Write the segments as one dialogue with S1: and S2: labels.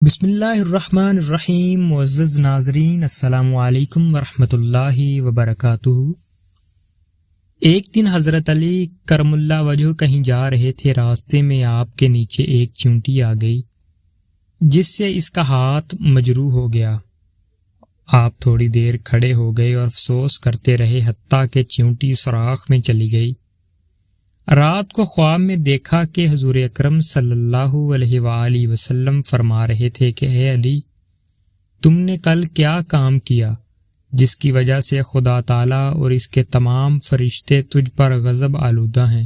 S1: بسم اللہ الرحمن الرحیم۔ معزز ناظرین، السلام علیکم ورحمۃ اللہ وبرکاتہ۔ ایک دن حضرت علی کرم اللہ وجہ کہیں جا رہے تھے۔ راستے میں آپ کے نیچے ایک چیونٹی آ گئی جس سے اس کا ہاتھ مجروح ہو گیا۔ آپ تھوڑی دیر کھڑے ہو گئے اور افسوس کرتے رہے، حتیٰ کہ چیونٹی سوراخ میں چلی گئی۔ رات کو خواب میں دیکھا کہ حضور اکرم صلی اللہ علیہ وآلہ وسلم فرما رہے تھے کہ اے علی، تم نے کل کیا کام کیا جس کی وجہ سے خدا تعالیٰ اور اس کے تمام فرشتے تجھ پر غضب آلودہ ہیں؟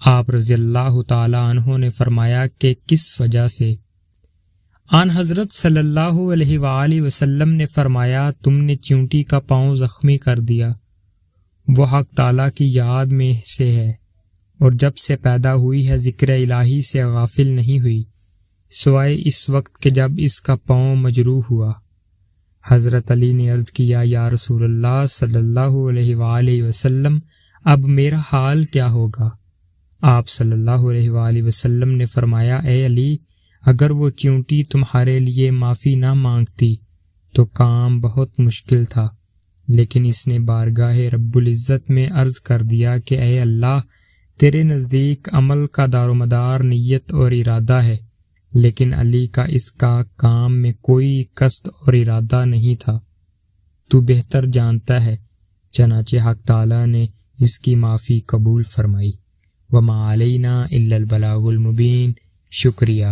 S1: آپ رضی اللہ تعالیٰ عنہ نے فرمایا کہ کس وجہ سے؟ آن حضرت صلی اللہ علیہ وآلہ وسلم نے فرمایا، تم نے چیونٹی کا پاؤں زخمی کر دیا۔ وہ حق تعالیٰ کی یاد میں سے ہے اور جب سے پیدا ہوئی ہے ذکر الہی سے غافل نہیں ہوئی، سوائے اس وقت کہ جب اس کا پاؤں مجروح ہوا۔ حضرت علی نے عرض کیا، یا رسول اللہ صلی اللہ علیہ وآلہ وسلم، اب میرا حال کیا ہوگا؟ آپ صلی اللہ علیہ وآلہ وسلم نے فرمایا، اے علی، اگر وہ چیونٹی تمہارے لیے معافی نہ مانگتی تو کام بہت مشکل تھا، لیکن اس نے بارگاہ رب العزت میں عرض کر دیا کہ اے اللہ، تیرے نزدیک عمل کا دار و مدار نیت اور ارادہ ہے، لیکن علی کا اس کا کام میں کوئی قصد اور ارادہ نہیں تھا، تو بہتر جانتا ہے۔ چنانچہ حق تعالیٰ نے اس کی معافی قبول فرمائی۔ وما علینا الا البلاغ المبین۔ شکریہ۔